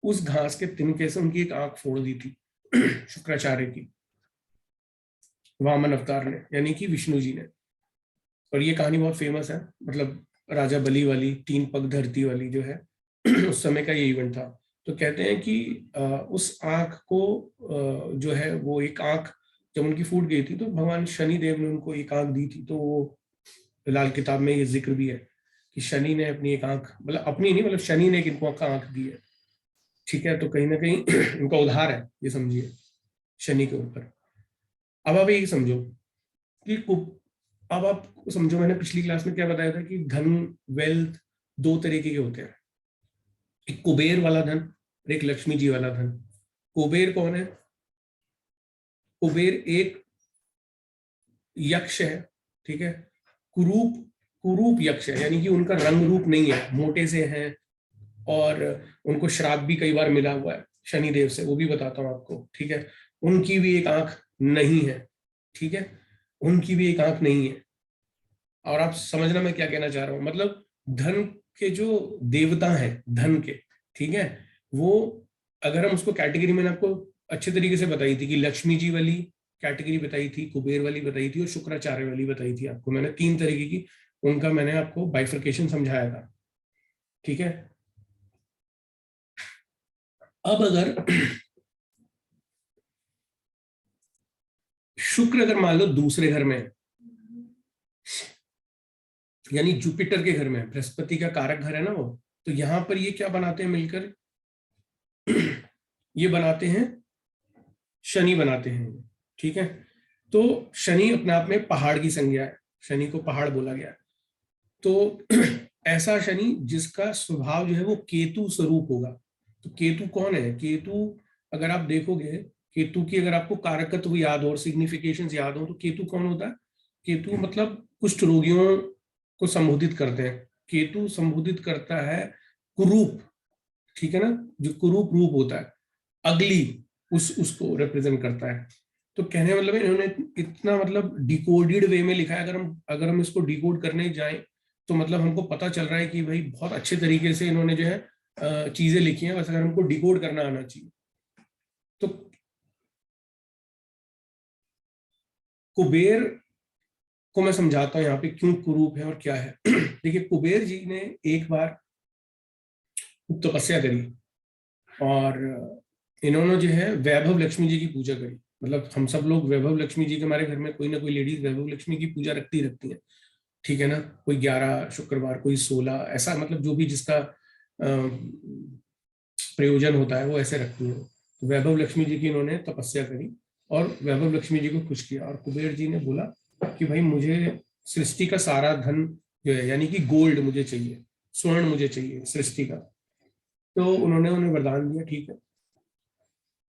उस घास के तिनके से उनकी एक आंख फोड़ दी थी शुक्राचार्य की, वामन अवतार ने, यानी कि विष्णु जी ने। और ये कहानी बहुत फेमस है, मतलब राजा बलि वाली 3 पग धरती वाली जो है उस समय का ये इवेंट था। तो कहते हैं कि उस आंख को जो है वो एक आंख जब उनकी फूट गई थी तो भगवान शनि देव ने उनको एक आंख दी थी। तो वो लाल किताब में ये जिक्र भी है कि शनि ने अपनी एक आंख, मतलब अपनी नहीं, मतलब शनि ने इनको आंख दी है। ठीक है, तो कहीं ना कहीं इनका उधार है, ये समझिए, शनि के ऊपर। अब आप ये समझो कि अब आप समझो, मैंने पिछली क्लास में क्या बताया था कि धन, वेल्थ 2 तरीके के होते हैं, एक कुबेर वाला धन और एक लक्ष्मी जी वाला धन। कुबेर कौन है? कुबेर एक यक्ष है, ठीक है, कुरूप, कुरूप यक्ष है, यानी कि उनका रंग रूप नहीं है, मोटे से हैं, और उनको श्राप भी कई बार मिला हुआ है शनिदेव से, वो भी बताता हूँ आपको। ठीक है, उनकी भी एक आंख नहीं है, ठीक है, उनकी भी एक आंख नहीं है। और आप समझना मैं क्या कहना चाह रहा हूं, मतलब धन के जो देवता हैं धन के, ठीक है, वो अगर हम उसको कैटेगरी, मैंने आपको अच्छे तरीके से बताई थी कि लक्ष्मी जी वाली कैटेगरी बताई थी, कुबेर वाली बताई थी और शुक्राचार्य वाली बताई थी आपको मैंने, 3 तरीके की, उनका मैंने आपको बाइफर्केशन समझाया था। ठीक है, अब अगर शुक्र अगर मान लो दूसरे घर में है, यानी जुपिटर के घर में है, बृहस्पति का कारक घर है ना वो, तो यहां पर ये क्या बनाते हैं मिलकर ये बनाते हैं, शनि बनाते हैं। ठीक है, तो शनि अपने आप में पहाड़ की संज्ञा है, शनि को पहाड़ बोला गया है। तो ऐसा शनि जिसका स्वभाव जो है वो केतु स्वरूप होगा। तो केतु कौन है? केतु अगर आप देखोगे, केतु की अगर आपको कारकत्व याद हो और सिग्निफिकेशंस याद हो, तो केतु कौन होता है? केतु मतलब कुष्ठ रोगियों को संबोधित करते हैं। केतु संबोधित करता है कुरूप, ठीक है ना, जो कुरूप रूप होता है, अगली, उसको रिप्रेजेंट करता है। तो कहने का मतलब है इन्होंने इतना मतलब डिकोडेड वे में लिखा है, अगर हम इसको डिकोड करने जाएं तो मतलब हमको पता चल रहा है कि भाई बहुत अच्छे तरीके से इन्होंने जो है चीजें लिखी हैं, बस अगर हमको डिकोड करना आना चाहिए। तो कुबेर को मैं समझाता हूँ यहाँ पे क्यों कुरूप है और क्या है। देखिए, कुबेर जी ने एक बार तपस्या करी और इन्होंने जो है वैभव लक्ष्मी जी की पूजा करी। मतलब हम सब लोग वैभव लक्ष्मी जी के, हमारे घर में कोई ना कोई लेडीज वैभव लक्ष्मी की पूजा रखती है, ठीक है ना, कोई 11 शुक्रवार, कोई 16, ऐसा मतलब जो भी जिसका प्रयोजन होता है वो ऐसे रखती है। तो वैभव लक्ष्मी जी की इन्होंने तपस्या करी और वैभव लक्ष्मी जी को खुश किया, और कुबेर जी ने बोला कि भाई मुझे सृष्टि का सारा धन जो है, यानी कि गोल्ड मुझे चाहिए, स्वर्ण मुझे चाहिए सृष्टि का। तो उन्होंने उन्हें वरदान दिया, ठीक है,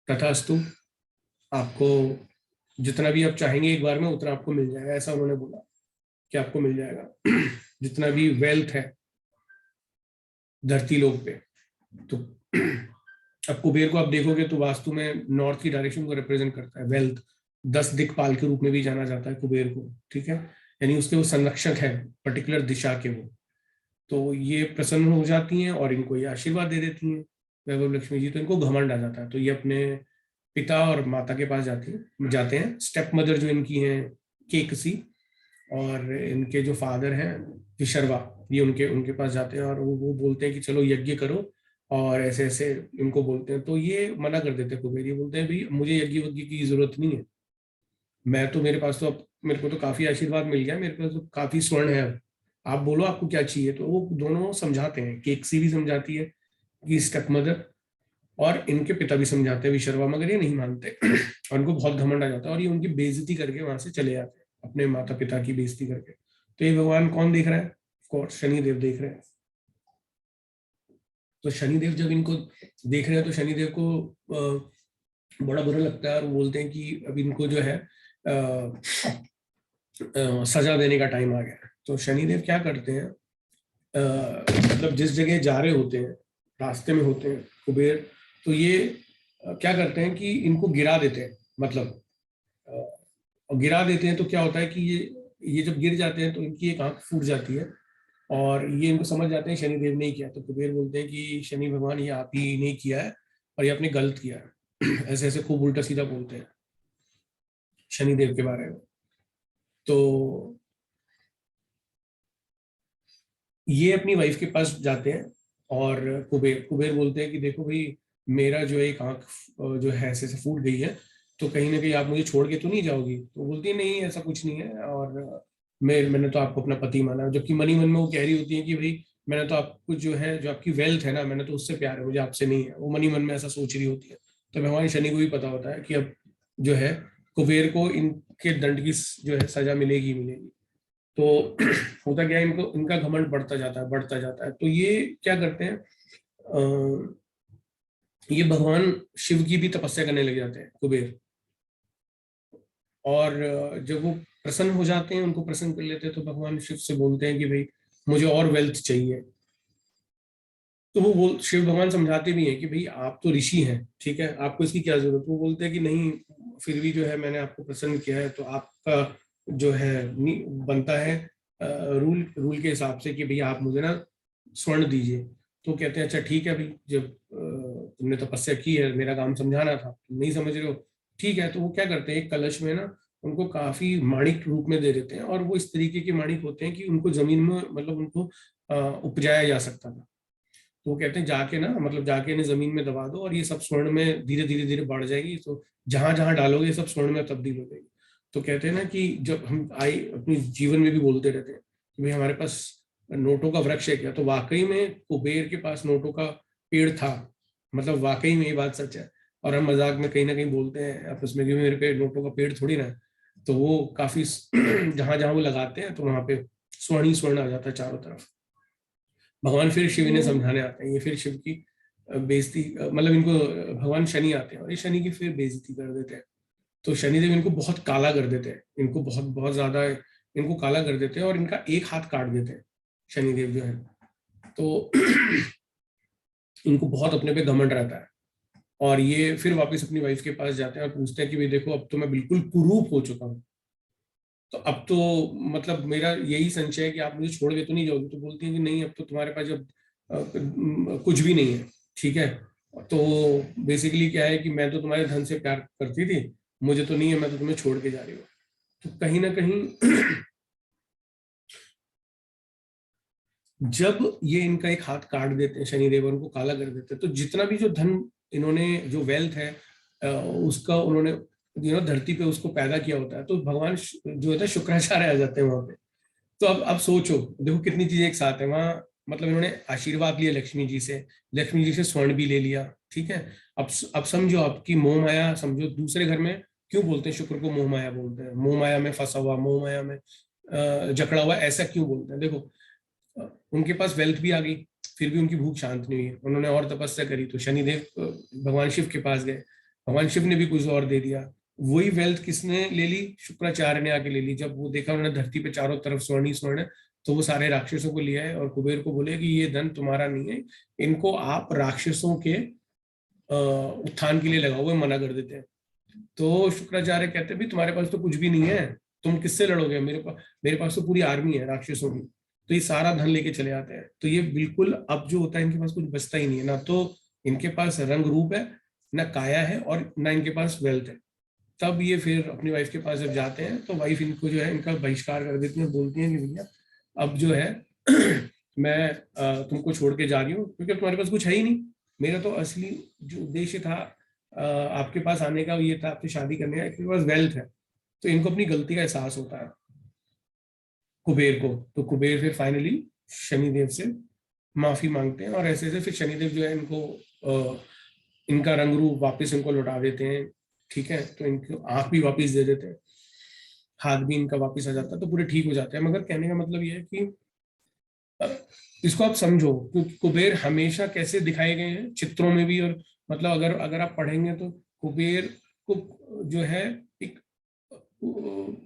तथास्तु, आपको जितना भी आप चाहेंगे एक बार में उतना आपको मिल जाएगा, ऐसा उन्होंने बोला कि आपको मिल जाएगा जितना भी वेल्थ है धरती लोक पे। तो अब कुबेर को आप देखोगे तो वास्तु में नॉर्थ की डायरेक्शन को रिप्रेजेंट करता है, वेल्थ, 10 दिक्पाल के रूप में भी जाना जाता है कुबेर को, ठीक है, यानी उसके वो संरक्षक है पर्टिकुलर दिशा के वो। तो ये प्रसन्न हो जाती हैं और इनको ये आशीर्वाद दे देती हैं वैभव लक्ष्मी जी। तो इनको घमंड आ जाता है, तो ये अपने पिता और माता के पास जाते हैं, स्टेप मदर जो इनकी हैं केकसी, और इनके जो फादर हैं विशर्वा, ये उनके उनके पास जाते हैं और वो बोलते हैं कि चलो यज्ञ करो, और ऐसे ऐसे इनको बोलते हैं। तो ये मना कर देते हैं कुबेर, ये बोलते हैं भाई मुझे यज्ञ वज्ञ की जरूरत नहीं है, मैं तो, मेरे पास तो अब, मेरे को तो काफी आशीर्वाद मिल गया, मेरे पास तो काफी स्वर्ण है, अब आप बोलो आपको क्या चाहिए। तो वो दोनों समझाते हैं, केकसी भी समझाती है कि स्टेप मदर, और इनके पिता भी समझाते हैं विशर्वा, मगर ये नहीं मानते और उनको बहुत घमंड आ जाता है और ये उनकी बेइज्जती करके वहां से चले जाते हैं, अपने माता पिता की बेइज्जती करके। तो ये भगवान कौन देख रहा है? ऑफकोर्स शनिदेव देख रहे हैं। तो शनिदेव जब इनको देख रहे हैं तो शनिदेव को बड़ा बुरा लगता है और बोलते हैं कि अब इनको जो है सजा देने का टाइम आ गया है। तो शनिदेव क्या करते हैं, मतलब जिस जगह जा रहे होते हैं, रास्ते में होते हैं कुबेर, तो ये क्या करते हैं कि इनको गिरा देते हैं, मतलब गिरा देते हैं। तो क्या होता है कि ये जब गिर जाते हैं तो इनकी एक आंख फूट जाती है और ये इनको समझ जाते हैं शनिदेव ने ही किया। तो कुबेर बोलते हैं कि शनि भगवान ये आप ही ने किया है और ये आपने गलत किया है। ऐसे ऐसे खूब उल्टा सीधा बोलते हैं शनिदेव के बारे में। तो ये अपनी वाइफ के पास जाते हैं और कुबेर कुबेर बोलते हैं कि देखो भाई, मेरा जो है एक आंख जो है ऐसे ऐसे फूट गई है, तो कहीं ना कहीं आप मुझे छोड़ के तो नहीं जाओगी। तो बोलती है नहीं, ऐसा कुछ नहीं है, और मैंने तो आपको अपना पति माना। जबकि मनी मन में वो कह रही होती है कि भाई मैंने तो आपको जो है, जो आपकी वेल्थ है ना, मैंने तो उससे प्यार है, मुझे आपसे नहीं है। वो मनी मन में ऐसा सोच रही होती है। तो भगवान शनि को भी पता होता है कि अब जो है कुबेर को इनके दंड की जो है सजा मिलेगी मिलेगी। तो होता क्या है, इनको इनका घमंड बढ़ता जाता है बढ़ता जाता है। तो ये क्या करते हैं, ये भगवान शिव की भी तपस्या करने लग जाते हैं कुबेर। और जब वो प्रसन्न हो जाते हैं, उनको प्रसन्न कर लेते हैं, तो भगवान शिव से बोलते हैं कि भाई मुझे और वेल्थ चाहिए। तो वो बोल शिव भगवान समझाते भी हैं कि भाई आप तो ऋषि हैं, ठीक है, आपको इसकी क्या जरूरत। वो बोलते हैं कि नहीं, फिर भी जो है मैंने आपको प्रसन्न किया है, तो आपका जो है बनता है रूल रूल के हिसाब से कि भैया आप मुझे ना स्वर्ण दीजिए। तो कहते हैं अच्छा ठीक है भाई, जब तुमने तपस्या की है, मेरा काम समझाना था, तुम नहीं समझ रहे हो, ठीक है। तो वो क्या करते हैं, एक कलश में ना उनको काफी माणिक रूप में दे देते हैं। और वो इस तरीके के माणिक होते हैं कि उनको जमीन में मतलब उनको उपजाया जा सकता था। तो वो कहते हैं जाके ना, मतलब जाके इन्हें जमीन में दबा दो और ये सब स्वर्ण में धीरे धीरे धीरे बढ़ जाएगी। तो जहां जहां डालोगे ये सब स्वर्ण में तब्दील हो जाएगी। तो कहते हैं ना कि जब हम आई अपने जीवन में भी बोलते रहते हैं कि भाई हमारे पास नोटों का वृक्ष है क्या, तो वाकई में कुबेर के पास नोटों का पेड़ था। मतलब वाकई में ये बात सच है। और हम मजाक में कहीं ना कहीं बोलते हैं आपस में कि मेरे पे नोटों का पेड़ थोड़ी ना है। तो वो काफी जहां जहां वो लगाते हैं तो वहां पे स्वर्ण ही स्वर्ण आ जाता है चारों तरफ। भगवान फिर शिव इन्हें समझाने आते हैं। ये फिर शिव की बेइज्जती, मतलब इनको भगवान शनि आते हैं और ये शनि की फिर बेइज्जती कर देते हैं। तो शनिदेव इनको बहुत काला कर देते हैं, इनको बहुत बहुत ज्यादा इनको काला कर देते हैं और इनका एक हाथ काट देते हैं शनिदेव जो है। तो इनको बहुत अपने पे घमंड रहता है। और ये फिर वापस अपनी वाइफ के पास जाते हैं और पूछते हैं कि भाई देखो, अब तो मैं बिल्कुल कुरूप हो चुका हूँ, तो अब तो मतलब मेरा यही संशय है कि आप मुझे छोड़ के तो नहीं जाओगे। तो बोलती है कि नहीं, अब तो तुम्हारे पास जब कुछ भी नहीं है, ठीक है। तो बेसिकली क्या है कि मैं तो तुम्हारे धन से प्यार करती थी, मुझे तो नहीं है, मैं तो तुम्हें छोड़ के जा रही हूँ। तो कहीं ना कहीं जब ये इनका एक हाथ काट देते हैं शनिदेव, उनको काला कर देते हैं, तो जितना भी जो धन इन्होंने, जो वेल्थ है उसका उन्होंने धरती पे उसको पैदा किया होता है, तो भगवान जो होता है शुक्राचार्य आ जाते हैं वहां पे। तो अब सोचो, देखो कितनी चीजें एक साथ है वहां। मतलब इन्होंने आशीर्वाद लिया लक्ष्मी जी से, लक्ष्मी जी से स्वर्ण भी ले लिया, ठीक है। अब समझो आपकी मोह माया, समझो दूसरे घर में क्यों बोलते हैं शुक्र को मोह माया बोलते हैं, मोह माया में फंसा हुआ, मोह माया में जकड़ा हुआ, ऐसा क्यों बोलते हैं। देखो उनके पास वेल्थ भी आ गई, फिर भी उनकी भूख शांत नहीं हुई, उन्होंने और तपस्या करी। तो शनिदेव भगवान शिव के पास गए, भगवान शिव ने भी कुछ और दे दिया। वही वेल्थ किसने ले ली, शुक्राचार्य ने आके ले ली। जब वो देखा उन्होंने धरती पे चारों तरफ स्वर्ण ही स्वर्ण है, तो वो सारे राक्षसों को लिया है और कुबेर को बोले कि ये धन तुम्हारा नहीं है, इनको आप राक्षसों के उत्थान के लिए लगाओ। वो मना कर देते हैं। तो शुक्राचार्य कहते हैं भी तुम्हारे पास तो कुछ भी नहीं है, तुम किससे लड़ोगे, मेरे पास तो पूरी आर्मी है राक्षसों की। तो ये सारा धन लेके चले आते हैं। तो ये बिल्कुल अब जो होता है, इनके पास कुछ बचता ही नहीं है, ना तो इनके पास रंग रूप है, ना काया है, और ना इनके पास वेल्थ है। तब ये फिर अपनी वाइफ के पास जब जाते हैं, तो वाइफ इनको जो है इनका बहिष्कार कर देती है, बोलती है कि भैया अब जो है मैं तुमको छोड़ के जा रही हूँ, क्योंकि अब तुम्हारे पास कुछ है ही नहीं। मेरा तो असली जो उद्देश्य था आपके पास आने का, ये था आपसे शादी करने का, आपके पास वेल्थ है। तो इनको अपनी गलती का एहसास होता है कुबेर को। तो कुबेर फिर फाइनली शनिदेव से माफी मांगते हैं, और ऐसे ऐसे फिर शनिदेव जो है इनको इनका रंग रूप वापस इनको लौटा देते हैं, ठीक है। तो इनको आंख भी वापस दे देते हैं, हाथ भी इनका वापस आ जाता है, तो पूरे ठीक हो जाते हैं। मगर कहने का मतलब ये है कि अ, इसको आप समझो, क्योंकि कुबेर हमेशा कैसे दिखाए गए हैं चित्रों में भी। और मतलब अगर अगर आप पढ़ेंगे तो कुबेर को जो है एक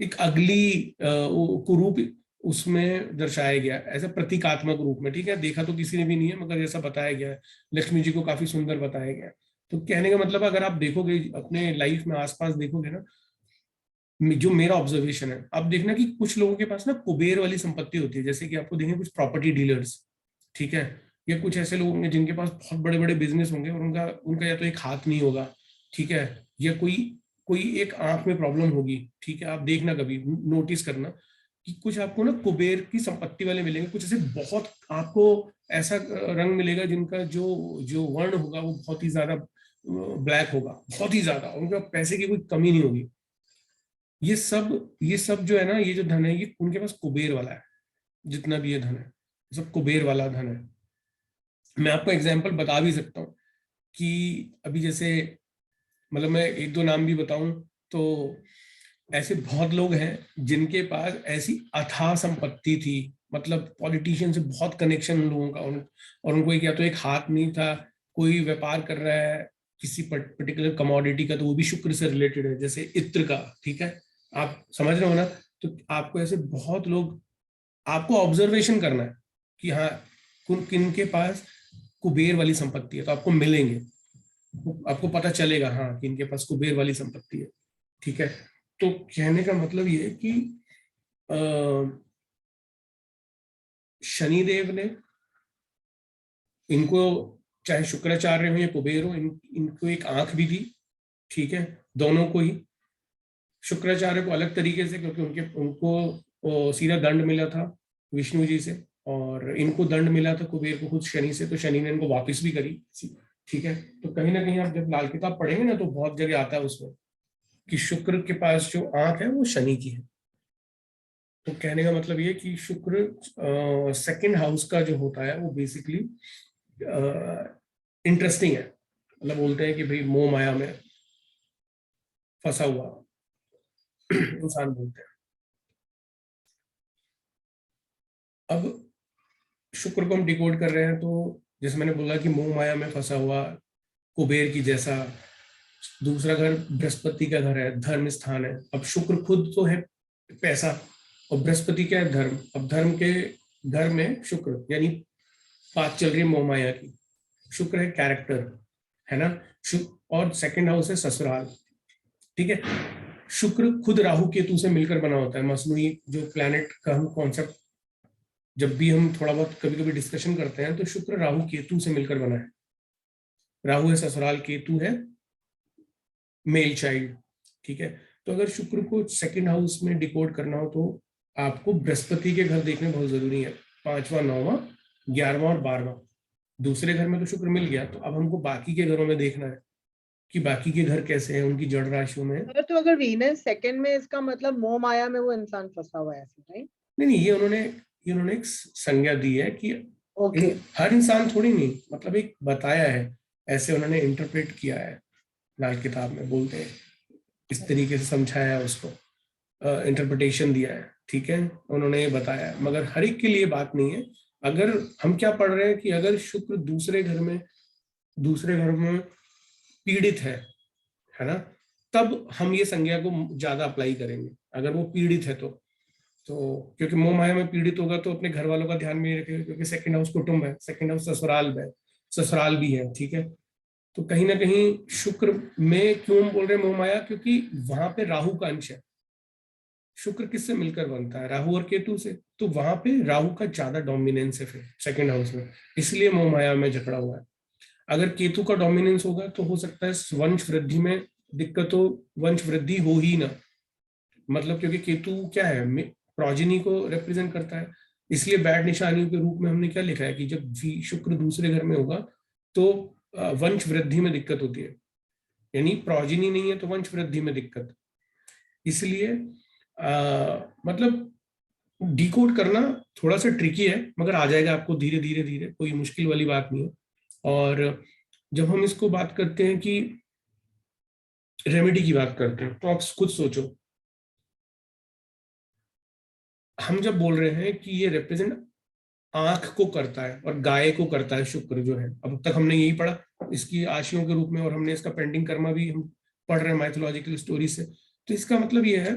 एक अगली कुरूप उसमें दर्शाया गया, ऐसा प्रतीकात्मक रूप में, ठीक है। देखा तो किसी ने भी नहीं है, मगर ऐसा बताया गया है। लक्ष्मी जी को काफी सुंदर बताया गया है। तो कहने का मतलब अगर आप देखोगे अपने लाइफ में आसपास देखोगे ना, जो मेरा ऑब्जर्वेशन है, आप देखना कि कुछ लोगों के पास ना कुबेर वाली संपत्ति होती है, जैसे कि आपको देखें कुछ प्रॉपर्टी डीलर्स, ठीक है, या कुछ ऐसे लोग होंगे जिनके पास बहुत बड़े बड़े बिजनेस होंगे और उनका उनका या तो एक हाथ नहीं होगा, ठीक है, या कोई कोई एक आंख में प्रॉब्लम होगी, ठीक है, आप देखना कभी नोटिस करना कि कुछ आपको ना कुबेर की संपत्ति वाले मिलेंगे, कुछ ऐसे बहुत आपको ऐसा रंग मिलेगा जिनका जो जो वर्ण होगा वो बहुत ही ज्यादा ब्लैक होगा, बहुत ही ज्यादा, उनका पैसे की कोई कमी नहीं होगी। ये सब जो है ना, ये जो धन है ये उनके पास कुबेर वाला है, जितना भी ये धन है सब कुबेर वाला धन है। मैं आपको एग्जाम्पल बता भी सकता हूँ कि अभी जैसे मतलब मैं एक दो नाम भी बताऊं तो ऐसे बहुत लोग हैं जिनके पास ऐसी अथाह संपत्ति थी, मतलब पॉलिटिशियन से बहुत कनेक्शन उन लोगों का, और उनको एक या तो एक हाथ नहीं था, कोई व्यापार कर रहा है किसी पर्टिकुलर कमोडिटी का तो वो भी शुक्र से रिलेटेड है, जैसे इत्र का, ठीक है, आप समझ रहे हो ना। तो आपको ऐसे बहुत लोग, आपको ऑब्जर्वेशन करना है कि हाँ किन के पास कुबेर वाली संपत्ति है, तो आपको मिलेंगे, आपको पता चलेगा हाँ कि इनके पास कुबेर वाली संपत्ति है, ठीक है। तो कहने का मतलब ये है कि शनिदेव ने इनको, चाहे शुक्राचार्य हो या कुबेर हो, इनको एक आंख भी दी, ठीक है, दोनों को ही। शुक्राचार्य को अलग तरीके से, क्योंकि उनको सीधा दंड मिला था विष्णु जी से, और इनको दंड मिला था कुबेर को खुद शनि से, तो शनि ने इनको वापस भी करी, ठीक है। तो कहीं ना कहीं आप जब लाल किताब पढ़ेंगे ना तो बहुत जगह आता है उसमें कि शुक्र के पास जो आंख है वो शनि की है। तो कहने का मतलब ये कि शुक्र सेकंड हाउस का जो होता है वो बेसिकली इंटरेस्टिंग है, मतलब बोलते हैं कि भाई मोह माया में फंसा हुआ इंसान बोलते हैं। अब शुक्र को हम डिकोड कर रहे हैं तो जैसे मैंने बोला कि मोह माया में फंसा हुआ कुबेर की जैसा, दूसरा घर बृहस्पति का घर है, धर्म स्थान है। अब शुक्र खुद तो है पैसा, और बृहस्पति क्या है, धर्म। अब धर्म के घर में शुक्र, यानी बात चल रही है मोह माया की, शुक्र है कैरेक्टर, है ना, और सेकंड हाउस है ससुराल, ठीक है। शुक्र खुद राहु केतु से मिलकर बना होता है, मसनूई जो प्लैनेट का हम कॉन्सेप्ट जब भी हम थोड़ा बहुत कभी कभी डिस्कशन करते हैं तो शुक्र राहु केतु से मिलकर बना है। राहु है ससुराल, केतु है मेल चाइल्ड, ठीक है। तो अगर शुक्र को सेकंड हाउस में डिकोड करना हो तो आपको बृहस्पति के घर देखने बहुत जरूरी है, 5वां 9वां 11वां और 12वां। दूसरे घर में तो शुक्र मिल गया, तो अब हमको बाकी के घरों में देखना है कि बाकी के घर कैसे हैं, उनकी जड़ राशियों में। तो अगर वीनस सेकंड में, इसका मतलब मोह माया में वो इंसान फंसा हुआ है ऐसे, राइट? नहीं नहीं, ये उन्होंने एक संज्ञा दी है कि ओके। हर इंसान थोड़ी नहीं, मतलब एक बताया है, ऐसे उन्होंने इंटरप्रेट किया है, लाल किताब में बोलते हैं, इस तरीके से समझाया है उसको, इंटरप्रिटेशन दिया है, ठीक है, उन्होंने ये बताया है, मगर हर एक के लिए बात नहीं है। अगर हम क्या पढ़ रहे हैं कि अगर शुक्र दूसरे घर में पीड़ित है ना, तब हम ये संज्ञा को ज्यादा अप्लाई करेंगे, अगर वो पीड़ित है तो क्योंकि मोह माया में पीड़ित होगा तो अपने घर वालों का ध्यान में रखेगा, क्योंकि सेकंड हाउस कुटुंब है, सेकंड हाउस ससुराल भी है, ठीक है। तो कहीं ना कहीं शुक्र में क्यों हम बोल रहे हैं मोह माया, क्योंकि वहां पे राहु का अंश है। शुक्र किससे मिलकर बनता है, राहु और केतु से, तो वहां पे राहु का ज्यादा डोमिनेंस है फिर सेकंड हाउस में, इसलिए मोह माया में जकड़ा हुआ है। अगर केतु का डोमिनेंस होगा तो हो सकता है वंश वृद्धि में दिक्कत हो, वंश वृद्धि हो ही ना, मतलब क्योंकि केतु क्या है, प्रोजिनी को रिप्रेजेंट करता है, इसलिए बैड निशानियों के रूप में हमने क्या लिखा है कि जब शुक्र दूसरे घर में होगा तो वंश वृद्धि में दिक्कत होती है, यानी प्रोजिनी नहीं है तो वंश वृद्धि में दिक्कत। इसलिए मतलब डिकोड करना थोड़ा सा ट्रिकी है, मगर आ जाएगा आपको धीरे धीरे धीरे, कोई मुश्किल वाली बात नहीं है। और जब हम इसको बात करते हैं कि रेमेडी की बात करते हैं तो आप खुद सोचो, हम जब बोल रहे हैं कि ये रिप्रेजेंट आंख को करता है और गाय को करता है शुक्र जो है, अब तक हमने यही पढ़ा इसकी आशियों के रूप में, और हमने इसका पेंडिंग कर्मा भी हम पढ़ रहे हैं माइथोलॉजिकल स्टोरी से। तो इसका मतलब ये है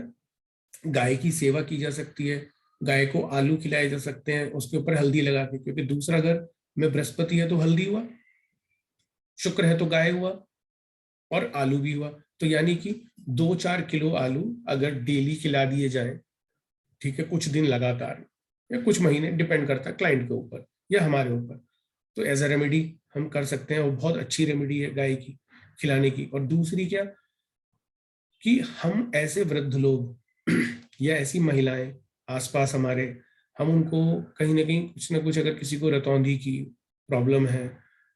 गाय की सेवा की जा सकती है, गाय को आलू खिलाए जा सकते हैं उसके ऊपर हल्दी लगा के, क्योंकि दूसरा घर में बृहस्पति है तो हल्दी हुआ, शुक्र है तो गाय हुआ, और आलू भी हुआ। तो यानी कि 2-4 किलो आलू अगर डेली खिला दिए जाए, ठीक है, कुछ दिन लगातार या कुछ महीने, डिपेंड करता है क्लाइंट के ऊपर या हमारे ऊपर, तो एज अ रेमेडी हम कर सकते हैं। और बहुत अच्छी रेमेडी है गाय की खिलाने की। और दूसरी क्या, कि हम ऐसे वृद्ध लोग या ऐसी महिलाएं आसपास हमारे, हम उनको कहीं ना कहीं कुछ ना कुछ, अगर किसी को रतौंधी की प्रॉब्लम है,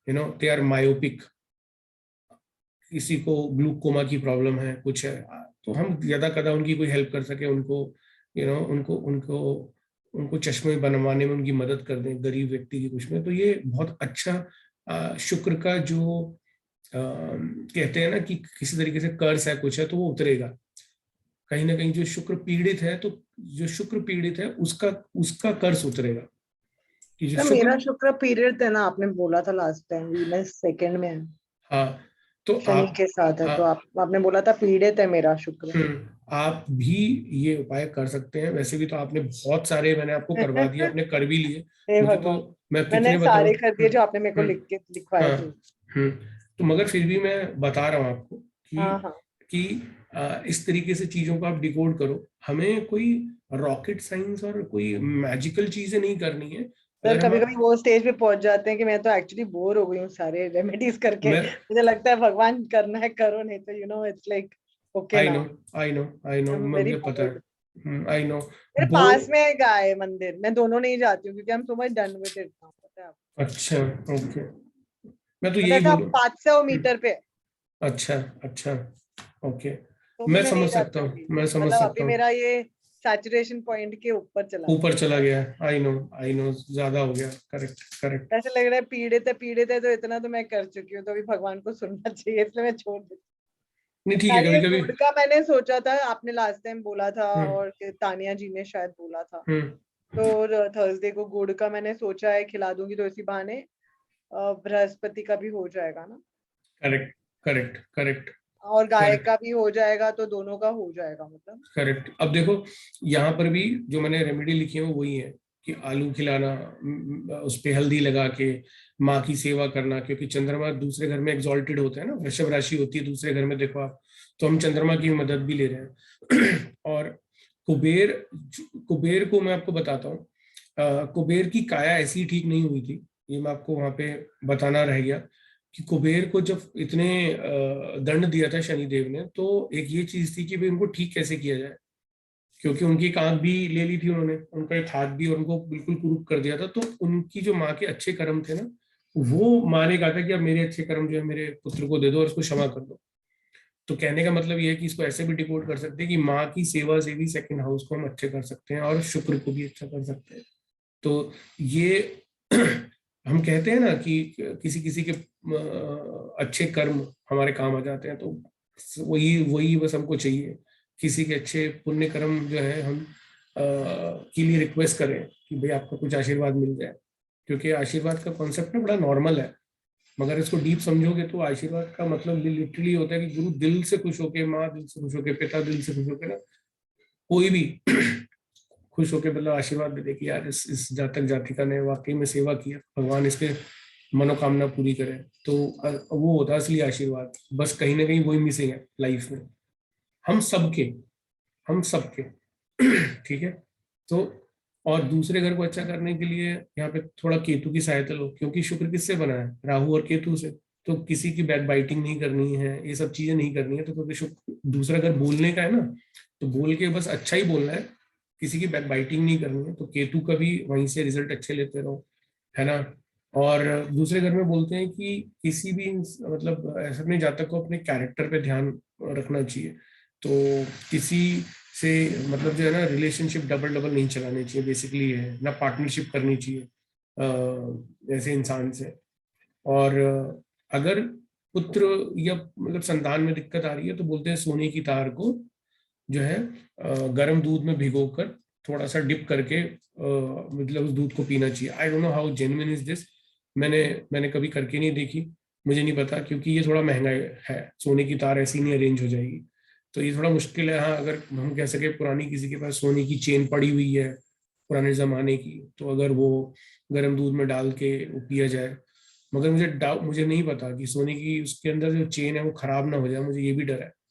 दे आर मायोपिक, किसी को ग्लूकोमा की प्रॉब्लम है, कुछ है, तो हम ज्यादा कदा उनकी कोई हेल्प कर सके, उनको उनको उनको उनको चश्मे बनवाने में उनकी मदद कर दें, गरीब व्यक्ति की कुछ में, तो ये बहुत अच्छा शुक्र का जो कहते हैं ना कि किसी तरीके से कर्ज है कुछ है, तो वो उतरेगा कहीं ना कहीं। जो शुक्र पीड़ित है, तो जो शुक्र पीड़ित है उसका उसका कर्ज उतरेगा, कि जो तो शुक्र। मेरा शुक्र पीरियड था ना, आपने बोला था लास्ट टाइम, वीनस सेकंड में है, हाँ, तो शनि आप के साथ है, तो आ, आपने बोला था पीड़ित है मेरा शुक्र। आप भी ये उपाय कर सकते हैं। वैसे भी तो आपने बहुत सारे, मैंने आपको करवा दिए, आपने कर भी लिए। हे मुझे तो, भगवान, मैं मैंने कितने बताऊं। सारे कर दिए जो आपने मेरे को लिख के लिखवाए हाँ। थे। तो मगर फिर भी मैं बता रहा हूँ आपको हाँ हाँ कि इस तरीके से चीजों को आप डिकोड करो। हमें कोई रॉकेट साइंस और कोई मैजिकल चीजें नहीं करनी है। सर, अगर हम कभी कभी वो स्टेज पे पहुंच जाते हैं कि मैं तो एक्चुअली बोर हो गई हूँ सारे रेमेडीज करके, मैं मुझे लगता है भगवान करना है करो, नहीं तो it's like okay I know now, I know I know I am very मुझे पता बोर्ड। है, आई नो। मेरे बोर। पास में है गाय मंदिर, मैं दोनों नहीं जाती हूँ क्योंकि हम so much done with it now, पता है आपको। अच्छा, ओके। मैं तो मतलब यही ऐसा बोलूँ। 500 मीटर पे है, अच्छा, अच्छा, ओके। तो भी मैं मैं नहीं समझ जाती सकता हूँ हूँ, अभी। मैं समझ मतलब सकता अभी हूँ। मेरा ये सैचुरेशन पॉइंट के ऊपर चला गया। ऊपर चला गया, आई नो ज्यादा हो गया। Correct, correct. ऐसे लग रहा है पीड़ित है तो इतना तो मैं कर चुकी हूँ, तो अभी भगवान को सुनना चाहिए, इसलिए मैं छोड़ देती नहीं, हूँ। ठीक है, यार, कभी ये कभी। गुड़ का मैंने सोचा था, आपने लास्ट टाइम बोला था हम्म, और तानिया जी ने शायद बोला था, हम्म। तो थर्सडे को गुड़ का मैंने सोचा है खिला दूंगी, तो इसी बहाने बृहस्पति का भी हो जाएगा ना, करेक्ट, करेक्ट, करेक्ट, और गाय करेक्ट, का भी हो जाएगा, तो दोनों का हो जाएगा मतलब। करेक्ट। अब देखो, यहाँ पर भी जो मैंने रेमेडी लिखी है वो वही है, कि आलू खिलाना, उस पे हल्दी लगा के माँ की सेवा करना, क्योंकि चंद्रमा दूसरे घर में एग्जॉल्टेड होता है ना, वृषभ राशि होती है दूसरे घर में, देखो आप। तो हम चंद्रमा की मदद भी ले रहे हैं। और कुबेर, कुबेर को मैं आपको बताता हूँ। कुबेर की काया ऐसी ठीक नहीं हुई थी, ये मैं आपको वहां पे बताना रह गया, कि कुबेर को जब इतने दंड दिया था शनिदेव ने, तो एक ये चीज थी कि भाई उनको ठीक कैसे किया जाए, क्योंकि उनकी एक आंख भी ले ली थी उन्होंने, उनका एक हाथ भी, और उनको बिल्कुल कुरूप कर दिया था। तो उनकी जो माँ के अच्छे कर्म थे ना, वो माँ ने कहा था कि अब मेरे अच्छे कर्म जो है मेरे पुत्र को दे दो और उसको क्षमा कर दो। तो कहने का मतलब ये है कि इसको ऐसे भी डिकोड कर सकते हैं कि माँ की सेवा से भी सेकंड हाउस को हम अच्छे कर सकते हैं और शुक्र को भी अच्छा कर सकते हैं। तो ये हम कहते हैं ना कि किसी किसी के अच्छे कर्म हमारे काम आ जाते हैं, तो वही वही बस हमको चाहिए, किसी के अच्छे पुण्य कर्म जो है हम के लिए रिक्वेस्ट करें कि भाई आपका कुछ आशीर्वाद मिल जाए। क्योंकि आशीर्वाद का कॉन्सेप्ट ना बड़ा नॉर्मल है, मगर इसको डीप समझोगे तो आशीर्वाद का मतलब लिटरली होता है कि गुरु दिल से खुश होके, माँ दिल से खुश होके, पिता दिल से खुश होके ना, कोई भी खुश होके मतलब आशीर्वाद दे दे कि यार इस जातक जातिका ने वाकई में सेवा की है, भगवान इसके मनोकामना पूरी करे। तो वो होता है असली आशीर्वाद। बस कहीं ना कहीं वही मिसिंग है लाइफ में, हम सबके, हम सबके। ठीक है। तो और दूसरे घर को अच्छा करने के लिए यहाँ पे थोड़ा केतु की सहायता लो, क्योंकि शुक्र किससे बना है, राहु और केतु से। तो किसी की बैक बाइटिंग नहीं करनी है, ये सब चीजें नहीं करनी है। तो क्योंकि शुक्र दूसरा घर बोलने का है ना, तो बोल के बस अच्छा ही बोलना है, किसी की बैक बाइटिंग नहीं करनी है। तो केतु का भी वहीं से रिजल्ट अच्छे लेते रहो, है ना। और दूसरे घर में बोलते हैं कि किसी भी मतलब ऐसे अपने जातक को अपने कैरेक्टर पे ध्यान रखना चाहिए। तो किसी से मतलब जो है ना, रिलेशनशिप डबल डबल नहीं चलानी चाहिए, बेसिकली है ना, पार्टनरशिप करनी चाहिए ऐसे इंसान से। और अगर पुत्र या मतलब संतान में दिक्कत आ रही है, तो बोलते हैं सोने की तार को जो है गर्म दूध में भिगोकर थोड़ा सा डिप करके मतलब उस दूध को पीना चाहिए। I don't know how genuine is this. मैंने मैंने कभी करके नहीं देखी, मुझे नहीं पता, क्योंकि ये थोड़ा महंगा है, सोने की तार ऐसी नहीं अरेंज हो जाएगी। तो ये थोड़ा मुश्किल है। हाँ, अगर हम कह सके पुरानी किसी के पास सोने की चेन पड़ी हुई है पुराने जमाने की, तो अगर वो गर्म दूध में डाल के वो पिया जाए। मगर मुझे नहीं पता कि सोने की उसके अंदर जो चेन है वो खराब ना हो जाए, मुझे ये भी डर है।